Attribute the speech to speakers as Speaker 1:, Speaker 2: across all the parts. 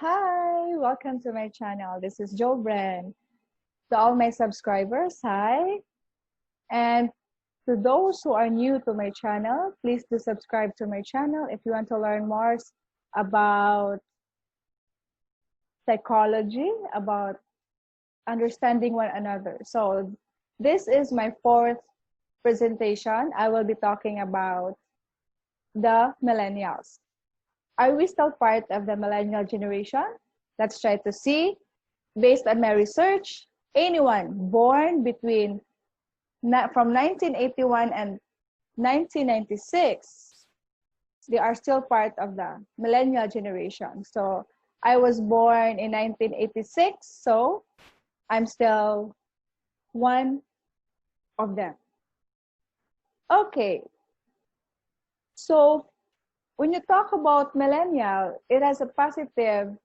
Speaker 1: Hi, welcome to my channel. This is Jo Bren. To all my subscribers, hi. And to those who are new to my channel, please do subscribe to my channel if you want to learn more about psychology, about understanding one another. So this is my fourth presentation. I will be talking about the millennials. Are we still part of the millennial generation? Let's try to see. Based on my research, anyone born between from 1981 and 1996, they are still part of the millennial generation. So I was born in 1986, so I'm still one of them. Okay, so when you talk about millennial, it has the positive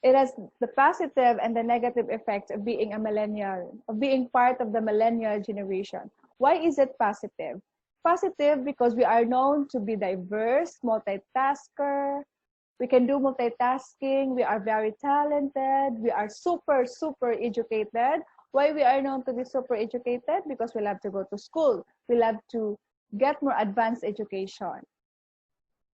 Speaker 1: and the negative effects of being a millennial, of being part of the millennial generation. Why is it positive? Positive because we are known to be diverse, multitasker. We can do multitasking. We are very talented. We are super, super educated. Why we are known to be super educated? Because we love to go to school. We love to get more advanced education.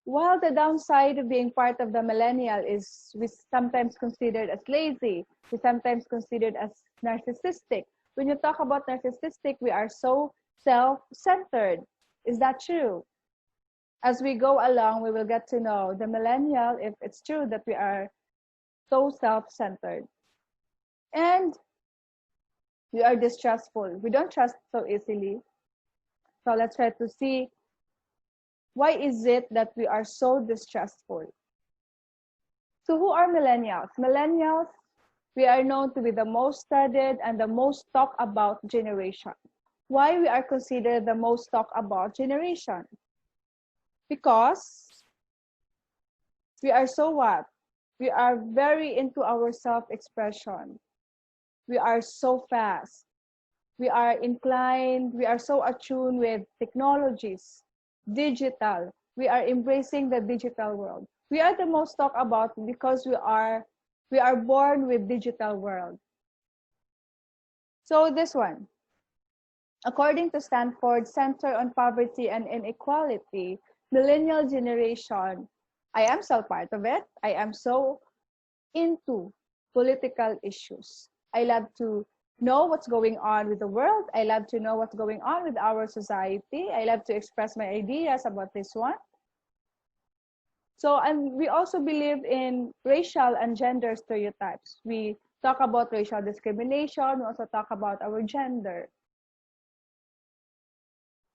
Speaker 1: While the downside of being part of the millennial is we sometimes considered as lazy, we sometimes considered as narcissistic. When you talk about narcissistic, we are so self-centered. Is that true? As we go along, we will get to know the millennial, if it's true that we are so self-centered. And we are distrustful. We don't trust so easily. So let's try to see, why is it that we are so distrustful? So who are millennials? Millennials, we are known to be the most studied and the most talked about generation. Why we are considered the most talked about generation? Because we are so what? We are very into our self-expression. We are so fast. We are inclined, we are so attuned with technologies, digital. We are embracing the digital world. We are the most talked about because we are born with digital world. So this one, according to Stanford Center on Poverty and Inequality, millennial generation, I am still part of it. I am so into political issues. I love to know what's going on with the world. I love to know what's going on with our society. I love to express my ideas about this one. So, and we also believe in racial and gender stereotypes. We talk about racial discrimination. We also talk about our gender.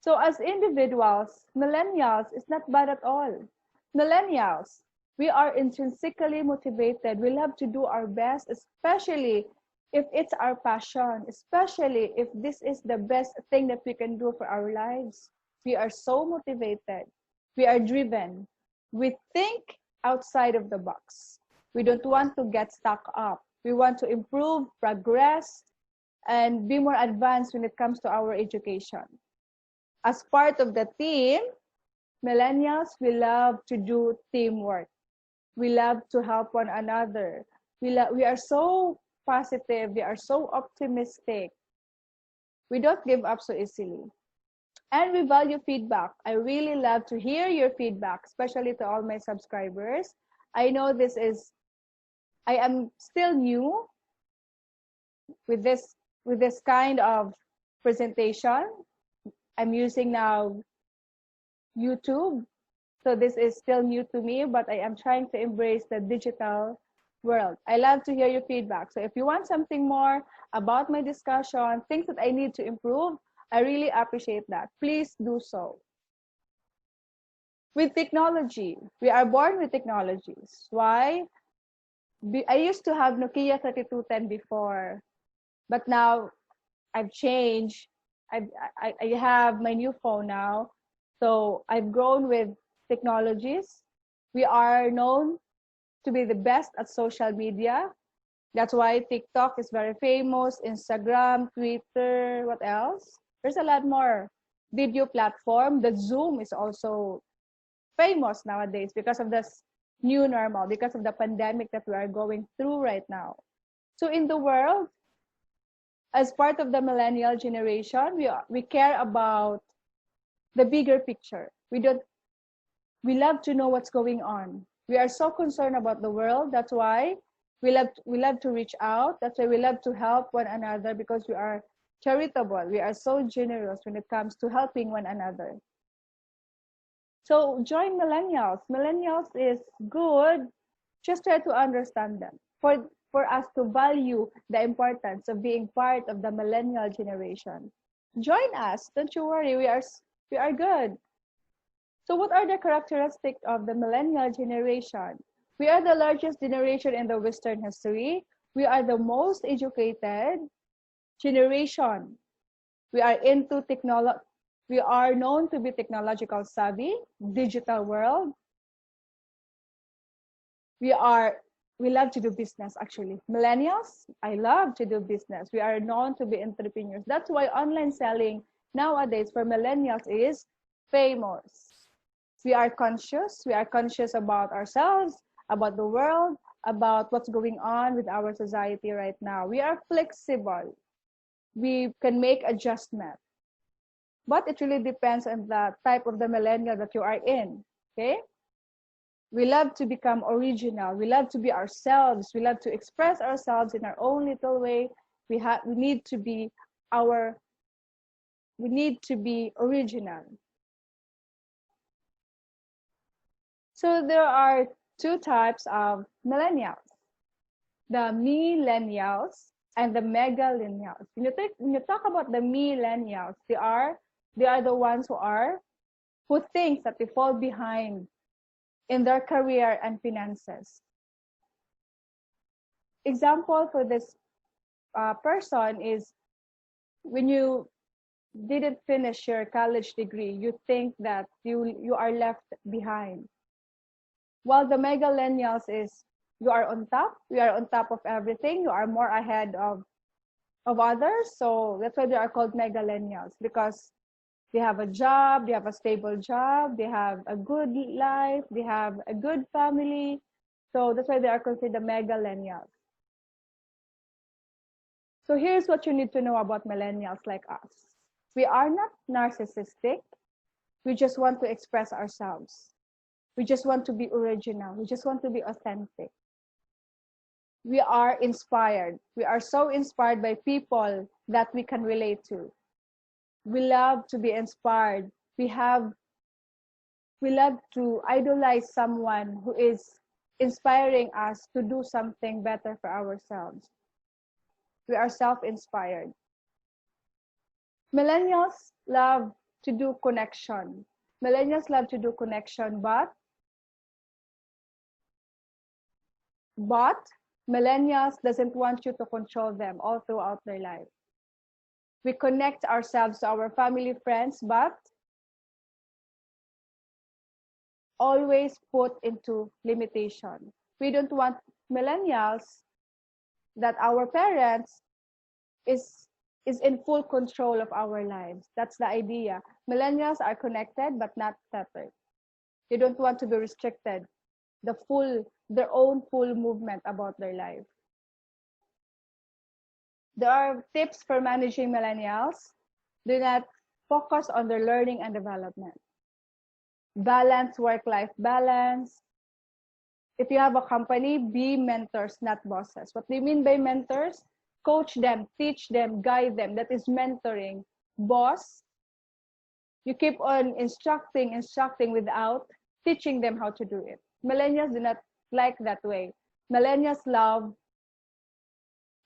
Speaker 1: So as individuals, millennials is not bad at all. Millennials, we are intrinsically motivated. We love to do our best, especially if it's our passion, especially if this is the best thing that we can do for our lives. We are so motivated. We are driven. We think outside of the box. We don't want to get stuck up. We want to improve, progress, and be more advanced when it comes to our education. As part of the team, millennials, we love to do teamwork. We love to help one another. We are so positive. We are so optimistic. We don't give up so easily. And we value feedback. I really love to hear your feedback, especially to all my subscribers. I know I am still new with this kind of presentation. I'm using now YouTube. So this is still new to me, but I am trying to embrace the digital world. I love to hear your feedback. So if you want something more about my discussion, things that I need to improve, I really appreciate that. Please do so. With technology, we are born with technologies. Why? I used to have Nokia 3210 before, but now I've changed. I have my new phone now. So I've grown with technologies. We are known to be the best at social media. That's why TikTok is very famous, Instagram, Twitter, what else? There's a lot more video platform. The Zoom is also famous nowadays because of this new normal because of the pandemic that we are going through right now. So in the world, as part of the millennial generation, we care about the bigger picture. We love to know what's going on. We are so concerned about the world. That's why we love to reach out. That's why we love to help one another, because we are charitable. We are so generous when it comes to helping one another. So join millennials. Millennials is good. Just try to understand them. For us to value the importance of being part of the millennial generation. Join us. Don't you worry. We are good. So what are the characteristics of the millennial generation? We are the largest generation in the Western history. We are the most educated generation. We are into technology. We are known to be technological savvy, digital world. We love to do business, actually. Millennials, I love to do business. We are known to be entrepreneurs. That's why online selling nowadays for millennials is famous. We are conscious. We are conscious about ourselves, about the world, about what's going on with our society right now. We are flexible. We can make adjustments. But it really depends on the type of the millennial that you are in. Okay? We love to become original. We love to be ourselves. We love to express ourselves in our own little way. We need to be original. So there are two types of millennials: the millennials and the megalenials. When you talk about the millennials, they are the ones who think that they fall behind in their career and finances. Example for this person is, when you didn't finish your college degree, you think that you are left behind. While the megalenials is, you are on top. We are on top of everything. You are more ahead of others. So that's why they are called megalenials, because they have a job, they have a stable job, they have a good life, they have a good family. So that's why they are considered megalenials. So here's what you need to know about millennials like us. We are not narcissistic. We just want to express ourselves. We just want to be original. We just want to be authentic. We are inspired. We are so inspired by people that we can relate to. We love to be inspired. We love to idolize someone who is inspiring us to do something better for ourselves. We are self-inspired. Millennials love to do connection. Millennials love to do connection, but millennials doesn't want you to control them all throughout their life. We connect ourselves to our family, friends, but always put into limitation. We don't want millennials that our parents is in full control of our lives. That's the idea. Millennials are connected but not separate. They don't want to be restricted, their own full movement about their life. There are tips for managing millennials. Do not focus on their learning and development. Balance work-life balance. If you have a company, be mentors, not bosses. What do you mean by mentors? Coach them, teach them, guide them. That is mentoring. Boss, you keep on instructing without teaching them how to do it. Millennials do not like that way. Millennials love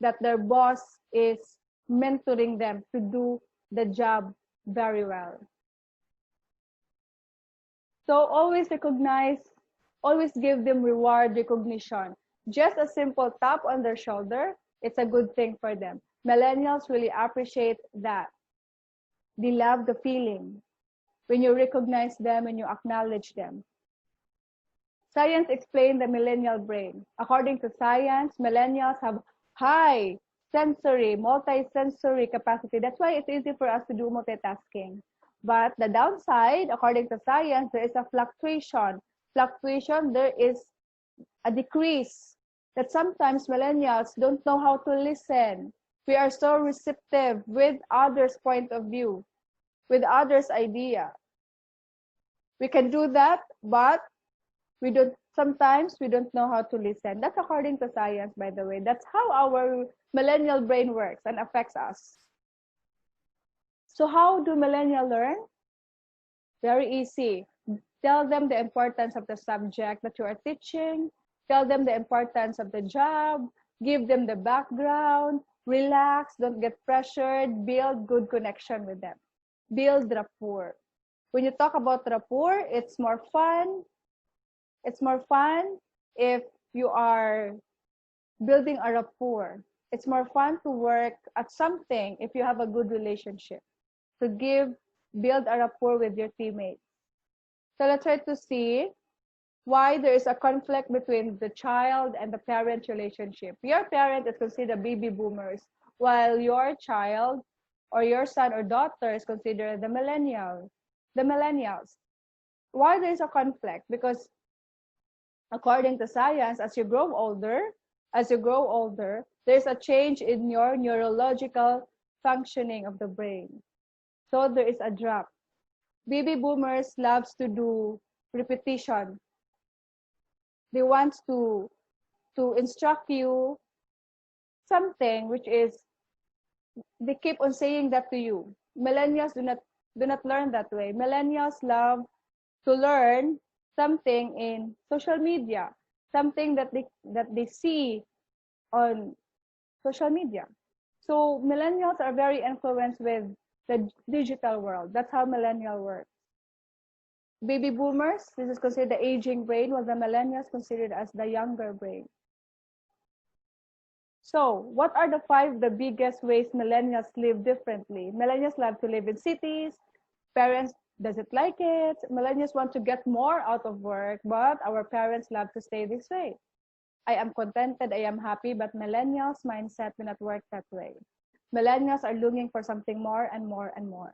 Speaker 1: that their boss is mentoring them to do the job very well. So always give them reward, recognition. Just a simple tap on their shoulder, it's a good thing for them. Millennials really appreciate that. They love the feeling when you recognize them and you acknowledge them. Science explained the millennial brain. According to science, millennials have high multi-sensory capacity. That's why it's easy for us to do multitasking. But the downside, according to science, there is a fluctuation. There is a decrease, that sometimes millennials don't know how to listen. We are so receptive with others' point of view, with others' idea. We can do that, but sometimes we don't know how to listen. That's according to science, by the way. That's how our millennial brain works and affects us. So how do millennials learn? Very easy. Tell them the importance of the subject that you are teaching. Tell them the importance of the job. Give them the background. Relax. Don't get pressured. Build good connection with them. Build rapport. When you talk about rapport, it's more fun. It's more fun if you are building a rapport. It's more fun to work at something if you have a good relationship. To build a rapport with your teammates. So let's try to see why there is a conflict between the child and the parent relationship. Your parent is considered baby boomers, while your child or your son or daughter is considered the millennials. Why there is a conflict? Because according to science, as you grow older, there's a change in your neurological functioning of the brain. So there is a drop. Baby boomers loves to do repetition. They want to instruct you something which is, they keep on saying that to you. Millennials do not learn that way. Millennials love to learn something in social media, something that they see on social media. So millennials are very influenced with the digital world. That's how millennial works. Baby boomers, this is considered the aging brain, while the millennials considered as the younger brain. So what are the biggest ways millennials live differently? Millennials love to live in cities. Parents doesn't like it. Millennials want to get more out of work, but our parents love to stay this way. I am contented, I am happy, but millennials' mindset will not work that way. Millennials are looking for something more and more and more.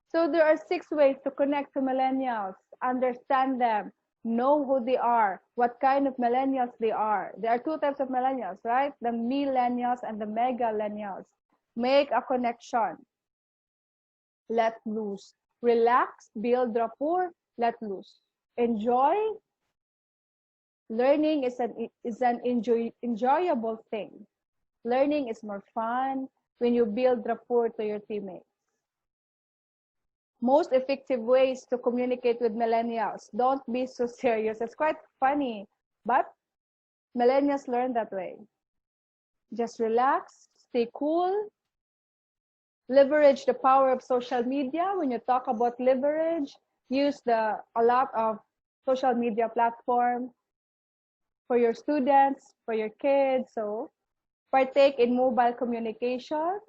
Speaker 1: So there are 6 ways to connect to millennials, understand them, know who they are, what kind of millennials they are. There are 2 types of millennials, right? The millennials and the megallennials. Make a connection. Let loose. Relax, build rapport, let loose. Enjoy. Learning is an enjoyable thing. Learning is more fun when you build rapport to your teammates. Most effective ways to communicate with millennials. Don't be so serious. It's quite funny, but millennials learn that way. Just relax, stay cool, leverage the power of social media. When you talk about leverage, use a lot of social media platform for your students, for your kids. So partake in mobile communication.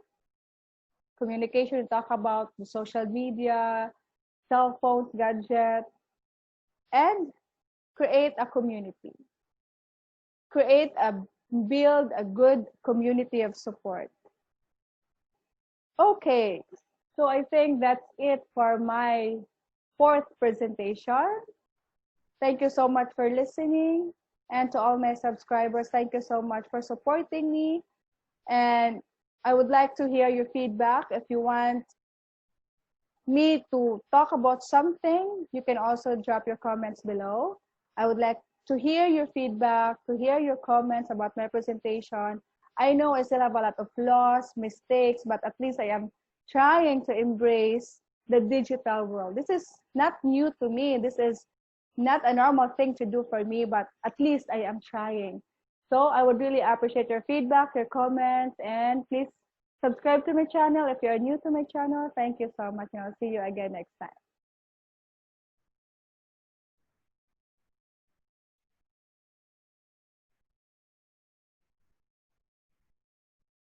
Speaker 1: Communication, talk about the social media, cell phones, gadgets, and create a community. Build a good community of support. Okay, so I think that's it for my 4th presentation. Thank you so much for listening. And to all my subscribers, thank you so much for supporting me. And I would like to hear your feedback. If you want me to talk about something, you can also drop your comments below. I would like to hear your feedback, to hear your comments about my presentation. I know I still have a lot of flaws, mistakes, but at least I am trying to embrace the digital world. This is not new to me. This is not a normal thing to do for me, but at least I am trying. So I would really appreciate your feedback, your comments, and please subscribe to my channel if you are new to my channel. Thank you so much, and I'll see you again next time.